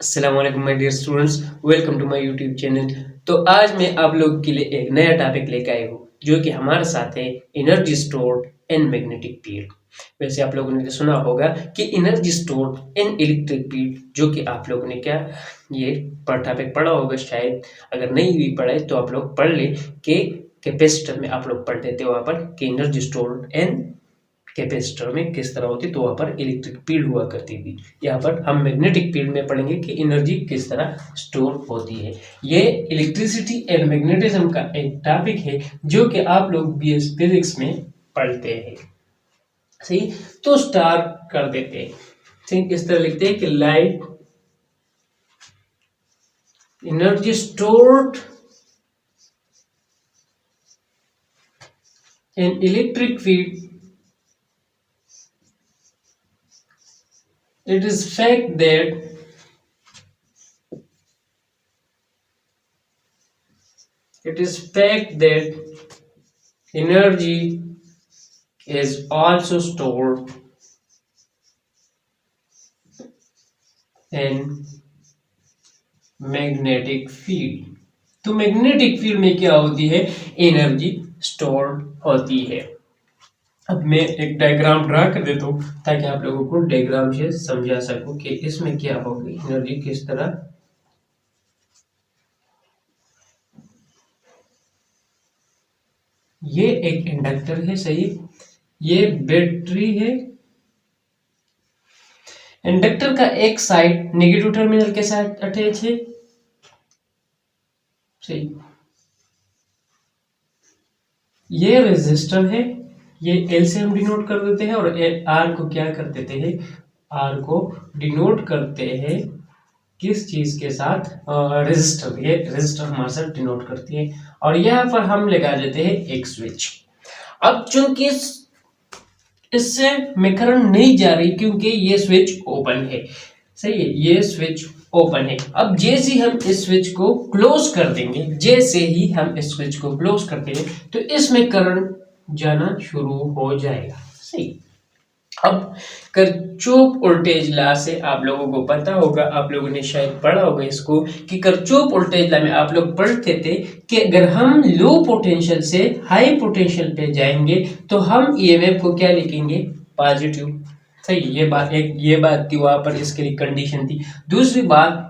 अस्सलाम वालेकुम my dear students, welcome to my YouTube channel. तो आज मैं आप लोगों के लिए एक नया टॉपिक लेकर आया हूँ जो कि हमारे साथ है energy stored in magnetic field. वैसे आप लोगों ने तो सुना होगा कि energy stored in electric field, जो कि आप लोगों ने क्या ये टॉपिक पढ़ा होगा शायद। अगर नहीं भी पढ़ा है तो आप लोग पढ़ ले कि कैपेसिटर में आप लोग पढ़ते थे वहाँ पर कि एनर्जी स्टोर्ड इन कैपेसिटर में किस तरह होती, तो वहां पर इलेक्ट्रिक फील्ड हुआ करती थी। यहाँ पर हम मैग्नेटिक फील्ड में पढ़ेंगे कि एनर्जी किस तरह स्टोर होती है। ये इलेक्ट्रिसिटी एंड मैग्नेटिज्म का एक टॉपिक है जो कि आप लोग बीएस फिजिक्स में पढ़ते हैं। सही, तो स्टार्ट कर देते हैं। सही, किस तरह लिखते हैं कि light energy stored in electric field, it is fact that energy is also stored in magnetic field। तो मैग्नेटिक फील्ड में क्या होती है, एनर्जी स्टोर्ड होती है। अब मैं एक डायग्राम ड्रा कर देता हूँ ताकि आप लोगों को डायग्राम से समझा सकूं कि इसमें क्या होगी, एनर्जी किस तरह। ये एक इंडक्टर है, सही, ये बैटरी है। इंडक्टर का एक साइड नेगेटिव टर्मिनल के साथ अटैच है, सही। ये रेजिस्टर है, ये एल से हम डिनोट कर देते हैं, और आर को क्या कर देते हैं, आर को डिनोट करते हैं किस चीज के साथ, रेजिस्टर। ये रेजिस्टर हमारे साथ डिनोट करती है, और यहाँ पर हम लगा देते हैं एक स्विच। अब चूंकि इससे में करंट नहीं जा रही क्योंकि ये स्विच ओपन है, सही है, ये स्विच ओपन है। अब जैसे ही हम इस स्विच को क्लोज कर देंगे, जैसे ही हम इस स्विच को क्लोज करते हैं तो इसमें करंट जाना शुरू हो जाएगा, सही। अब किरचॉफ वोल्टेज लॉ से आप लोगों को पता होगा, आप लोगों ने शायद पढ़ा होगा इसको, कि किरचॉफ वोल्टेज लॉ में आप लोग पढ़ते थे कि अगर हम लो पोटेंशियल से हाई पोटेंशियल पे जाएंगे तो हम ईएमएफ को क्या लिखेंगे, पॉजिटिव, सही। ये बात थी, वहां पर इसके लिए कंडीशन थी। दूसरी बात,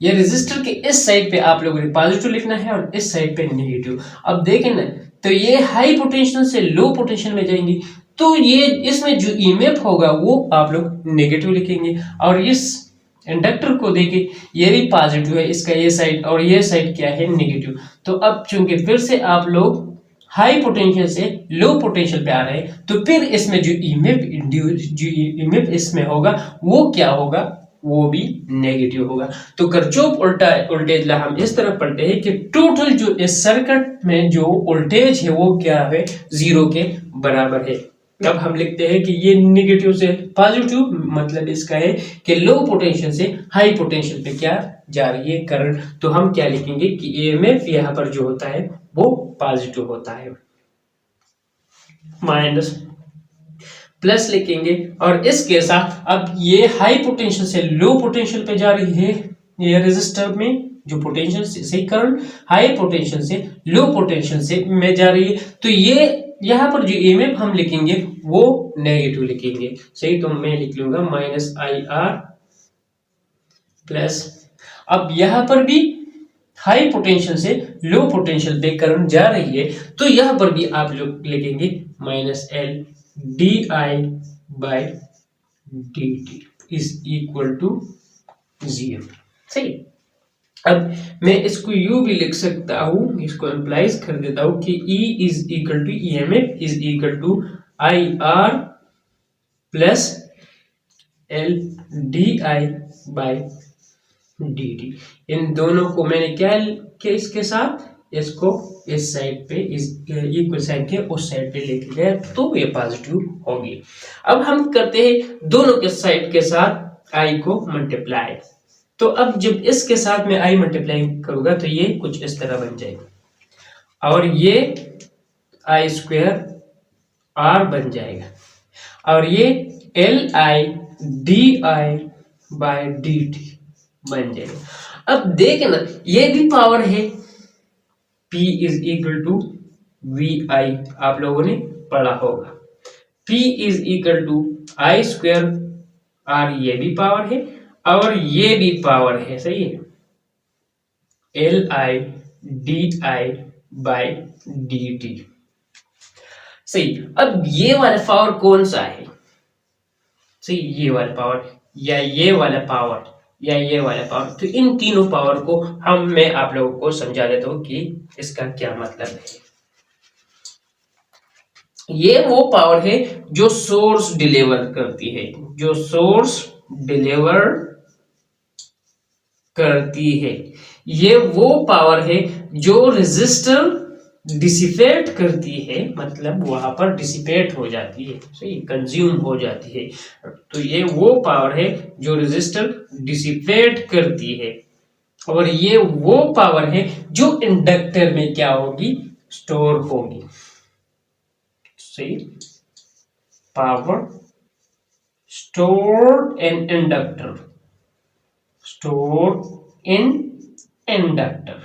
ये रेजिस्टर के इस साइड पे आप लोगों ने पॉजिटिव लिखना है और इस साइड पे नेगेटिव। अब देखें ना, तो ये हाई पोटेंशियल से लो पोटेंशियल में जाएंगी तो ये इसमें जो ईएमएफ होगा वो आप लोग नेगेटिव लिखेंगे। और इस इंडक्टर को देखें, ये भी पॉजिटिव है, इसका ये साइड, और ये साइड क्या है, नेगेटिव। तो अब चूंकि फिर से आप लोग हाई पोटेंशियल से लो पोटेंशियल पे आ रहे हैं तो फिर इसमें जो ईएमएफ इसमें होगा वो क्या होगा, वो भी नेगेटिव होगा। तो किरचॉफ वोल्टेज लॉ हम इस तरह पढ़ते हैं कि टोटल जो इस सर्किट में जो वोल्टेज है वो क्या है, जीरो के बराबर है। अब हम लिखते हैं कि ये नेगेटिव से पॉजिटिव, मतलब इसका है कि लो पोटेंशियल से हाई पोटेंशियल पे क्या जा रही है, करंट। तो हम क्या लिखेंगे कि ईएमएफ यहाँ पर जो होता है वो पॉजिटिव होता है, माइनस प्लस लिखेंगे। और इसके साथ अब ये हाई पोटेंशियल से लो पोटेंशियल पे जा रही है, ये रेजिस्टर में जो पोटेंशियल से करंट हाई पोटेंशियल से लो पोटेंशियल से में जा रही है, तो ये यहाँ पर जो ईएमएफ हम लिखेंगे वो नेगेटिव लिखेंगे, सही। तो मैं लिख लूंगा माइनस आई आर प्लस। अब यहाँ पर भी हाई पोटेंशियल से लो पोटेंशियल पे करंट जा रही है तो यहाँ पर भी आप लोग लिखेंगे minus L D I by D T is equal to 0, सही। अब मैं इसको यू भी लिख सकता हूं, इसको एम्प्लाइज कर देता हूं कि E is equal to EMF is equal to I R plus L D I by D T. इन दोनों को मैंने क्या किया, इसके साथ इसको इस साइड पे, इस इक्वल साइड के उस साइड पे लेके गए तो ये पॉजिटिव होगी। अब हम करते हैं दोनों के साइड के साथ आई को मल्टीप्लाई। तो अब जब इसके साथ में आई मल्टीप्लाई करूंगा तो ये कुछ इस तरह बन जाएगा, और ये आई स्क्वायर आर बन जाएगा, और ये L I D I by D T बन जाएगा। अब देखना ये भी पावर है, P is equal to V I, आप लोगों ने पढ़ा होगा। P is equal to I square R, ये भी पावर है और ये भी पावर है, सही है, L I D I by D T. सही, अब ये वाला पावर कौन सा है, सही, ये वाला पावर या ये वाला पावर या ये वाला पावर, तो इन तीनों पावर को मैं आप लोगों को समझा देता हूं कि इसका क्या मतलब है। ये वो पावर है जो सोर्स डिलीवर करती है, जो सोर्स डिलीवर करती है। ये वो पावर है जो रेजिस्टर डिसिपेट करती है, मतलब वहां पर डिसिपेट हो जाती है, सही, कंज्यूम हो जाती है। तो ये वो पावर है जो रेजिस्टर डिसिपेट करती है, और ये वो पावर है जो इंडक्टर में क्या होगी, स्टोर होगी, सही, power stored in inductor, stored in inductor,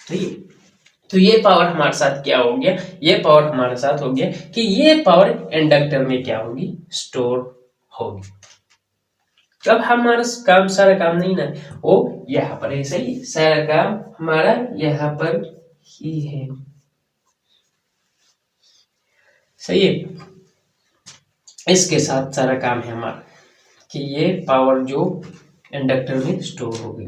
ठीक है। तो ये पावर हमारे साथ क्या हो गया, ये पावर हमारे साथ हो गया कि ये पावर इंडक्टर में क्या होगी, स्टोर होगी। अब हमारा काम, सारा काम नहीं ना, वो यहाँ पर है, सही, सारा काम हमारा यहाँ पर ही है, सही है। इसके साथ सारा काम है हमारा कि ये पावर जो इंडक्टर में स्टोर हो गई।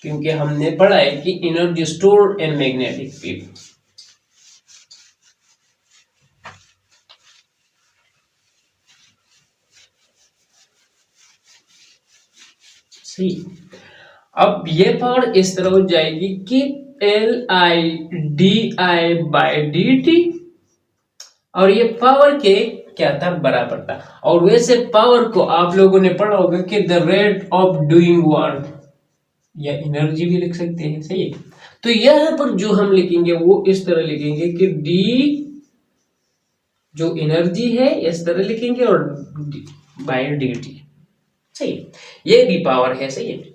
क्योंकि हमने पढ़ा है कि energy store in magnetic field, सही। अब ये पावर इस तरह हो जाएगी कि L I D I by D T, और ये पावर के क्या था, बराबर था। और वैसे पावर को आप लोगों ने पढ़ा होगा कि the rate of doing work, या एनर्जी भी लिख सकते हैं, सही है। तो यहां पर जो हम लिखेंगे वो इस तरह लिखेंगे कि डी जो एनर्जी है इस तरह लिखेंगे, और बाय डी टी, सही, ये भी पावर है, सही है,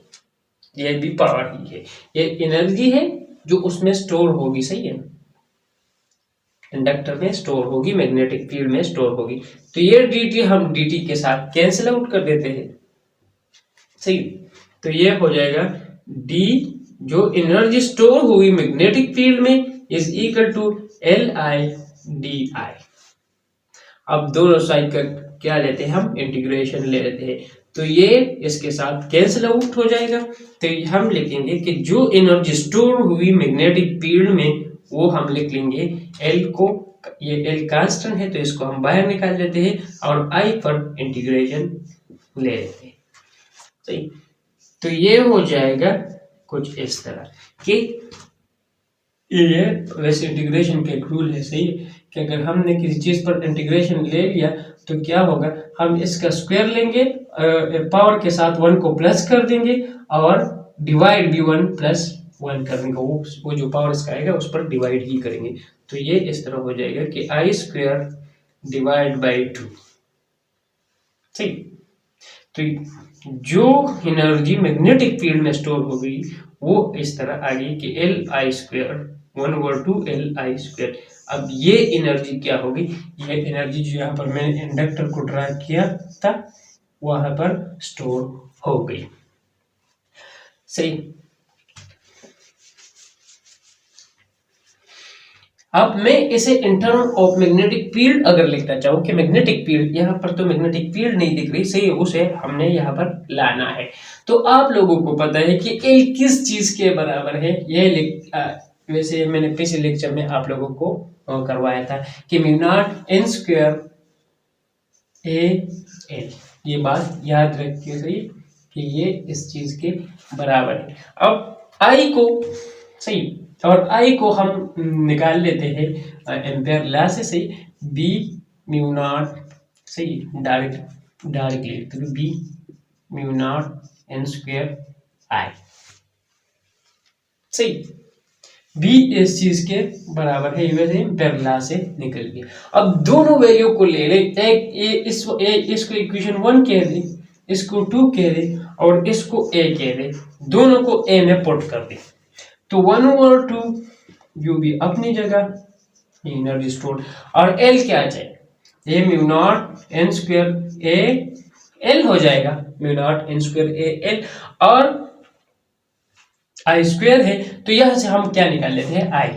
ये भी पावर ही है, ये एनर्जी है जो उसमें स्टोर होगी, सही है, इंडक्टर में स्टोर होगी, मैग्नेटिक फील्ड में स्टोर होगी। तो ये dt हम dt के साथ कैंसिल आउट कर देते हैं, सही। तो ये हो जाएगा d जो एनर्जी स्टोर हुई मैग्नेटिक फील्ड में is equal to L I D I. अब दोनों साइड का क्या लेते हैं, हम इंटीग्रेशन ले लेते हैं, तो ये इसके साथ कैंसिल आउट हो जाएगा। तो हम लिखेंगे कि जो एनर्जी स्टोर हुई मैग्नेटिक फील्ड में वो हम लिख लेंगे एल को, ये एल कांस्टेंट है तो इसको हम बाहर निकाल लेते हैं और आई पर इंटीग्रेशन ले लेते हैं, सही। तो ये हो जाएगा कुछ इस तरह कि ये वैसे इंटीग्रेशन का एक रूल है, सही, कि अगर हमने किसी चीज पर इंटीग्रेशन ले लिया तो क्या होगा, हम इसका स्क्वायर लेंगे, पावर के साथ 1 को प्लस कर देंगे और डिवाइड भी 1 प्लस 1 कर देंगे, वो जो पावर इसका आएगा उस पर डिवाइड ही करेंगे। तो ये इस तरह हो जाएगा कि आई स्क्वायर डिवाइड बाई 2, ठीक। तो जो एनर्जी मैग्नेटिक फील्ड में स्टोर हो गई वो इस तरह आ गई कि L I square 1/2 L I square. अब ये एनर्जी क्या होगी, ये एनर्जी जो यहाँ पर मैंने इंडक्टर को ड्रा किया था वहां पर स्टोर हो गई, सही। अब मैं इसे in term of magnetic field अगर लिखना चाहूँ कि मैग्नेटिक फील्ड, यहाँ पर तो मैग्नेटिक फील्ड नहीं दिख रही, सही है, उसे हमने यहाँ पर लाना है। तो आप लोगों को पता है कि ए किस चीज के बराबर है, वैसे मैंने पिछले लेक्चर में आप लोगों को करवाया था कि mu naught N square A L, ये बात याद रखिए, सही, कि ये इस चीज के बराबर है। अब आई को, सही, और आई को हम निकाल लेते हैं एम्पेयर लॉ से, सही, बी म्यू नॉट, सही, डायरेक्ट लिखते हैं B mu naught N square I, सही, बी इस चीज के बराबर है, वैसे पहला से निकल गया। अब दोनों वैल्यू को ले ले, एक इसको इक्वेशन 1 कह दे, इसको 2 कह दे और इसको ए कह दे, दोनों को ए में पुट कर दे, तो 1/2 यू भी अपनी जगह, एनर्जी स्टोर, और एल क्या चाहिए, A mu naught N square A L हो जाएगा, mu naught N square A L, और आई स्क्वायर है तो यहां से हम क्या निकाल लेते हैं, आई।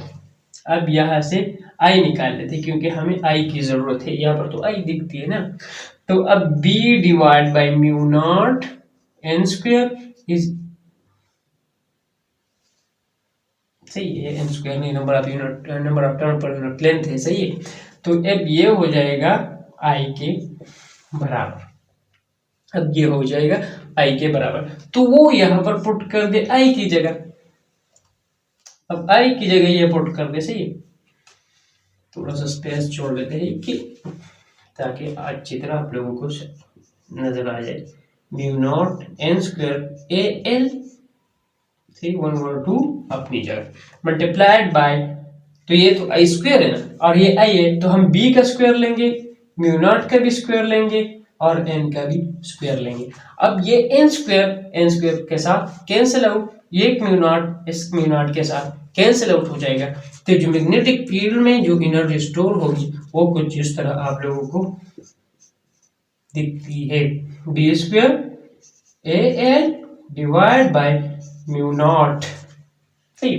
अब यहां से आई निकाल लेते हैं क्योंकि हमें आई की जरूरत है, यहाँ पर तो आई दिखती है ना। तो अब B divide by mu naught N square is, सही है, एन स्क्वायर नहीं, number of unit, number of turn पर यूनिट लेंथ है, सही है। तो अब ये हो जाएगा आई के बराबर, अब ये हो जाएगा आई के बराबर, तो वो यहां पर पुट कर दे आई की जगह, अब आई की जगह ये पुट कर दे, सही है। थोड़ा सा स्पेस छोड़ देते हैं कि ताकि अच्छी तरह आप लोगों को नजर आ जाए, mu naught N square A L, 1/2 अपनी जगह, मल्टीप्लाइड बाय, तो ये तो आई स्क्वायर है ना और ये आई है, तो हम बी का स्क्वायर लेंगे, म्यू नॉट का भी स्क्वायर लेंगे और एन का भी स्क्वायर लेंगे। अब ये एन स्क्वायर के साथ कैंसिल आउट, ये म्यू नॉट इस म्यू नॉट के साथ कैंसिल आउट हो जाएगा, तो जो मैग्नेटिक फील्ड में जो एनर्जी स्टोर होगी वो कुछ इस तरह आप लोगों को दिखती है, B square A L divide by mu naught, सही।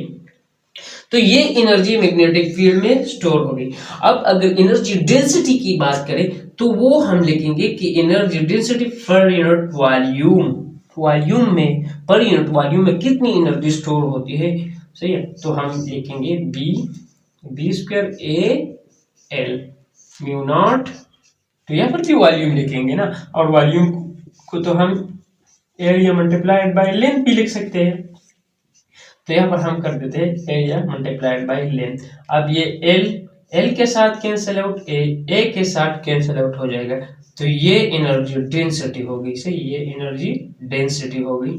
तो ये एनर्जी मैग्नेटिक फील्ड में स्टोर हो गई। अब अगर एनर्जी डेंसिटी की बात करें तो वो हम लिखेंगे कि energy density per unit volume, volume में, पर यूनिट वॉल्यूम में कितनी एनर्जी स्टोर होती है, सही है। तो हम लिखेंगे B square A L mu naught, तो यहाँ पर भी वॉल्यूम लिखेंगे ना, और वॉल्यूम को तो हम एरिया मल्टीप्लाइड बाय लेंथ भी लिख सकते हैं, तो यहाँ पर हम कर देते हैं एरिया मल्टीप्लाइड बाय लेंथ। अब ये एल के साथ कैंसिल आउट, ए के साथ कैंसिल आउट हो जाएगा, तो ये एनर्जी डेंसिटी हो गई, सही, ये एनर्जी डेंसिटी हो गई,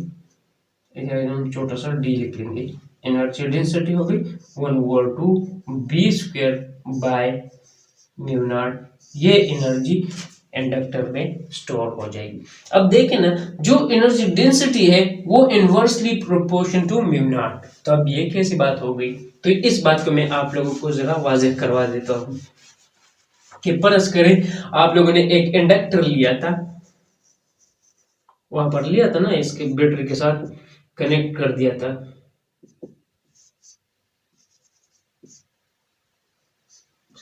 हम छोटा सा डी लिख लेंगे, एनर्जी डेंसिटी हो गई 1/2 B square by mu naught, ये एनर्जी इंडक्टर में स्टोर हो जाएगी। अब देखें ना, जो एनर्जी डेंसिटी है वो inversely proportion to mu naught, तो अब ये कैसी बात हो गई, तो इस बात को मैं आप लोगों को जरा वाज़ेह करवा देता हूँ कि फर्ज करें आप लोगों ने एक इंडक्टर लिया था, वहां पर लिया था ना, इसके बैटरी के साथ कनेक्ट कर दिया था,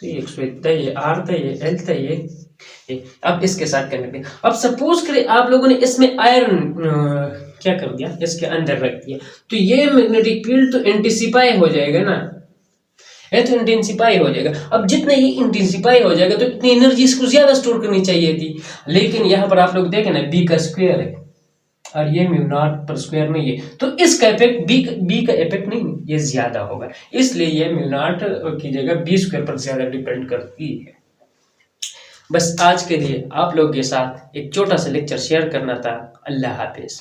ये आर था, ये एल था, ये अब इसके साथ कनेक्ट है। अब सपोज करें आप लोगों ने इसमें आयरन क्या कर दिया, इसके अंदर रख दिया, तो ये मैग्नेटिक फील्ड तो इंटेंसिफाई हो जाएगा ना, ये तो इंटेंसिफाई हो जाएगा। अब जितने ही इंटेंसिफाई हो जाएगा तो इतनी एनर्जी इसको ज्यादा स्टोर करनी चाहिए थी, लेकिन यहाँ पर आप लोग देखें ना, बी का स्क्वायर है और ये म्यू नॉट पर स्क्वायर में है, तो इसका इफेक्ट बी का इफेक्ट नहीं, ये ज्यादा होगा, इसलिए ये म्यू नॉट की जगह बी स्क्वायर पर ज्यादा डिपेंड करती है। बस आज के लिए आप लोग के साथ एक छोटा सा लेक्चर शेयर करना था। अल्लाह हाफिज।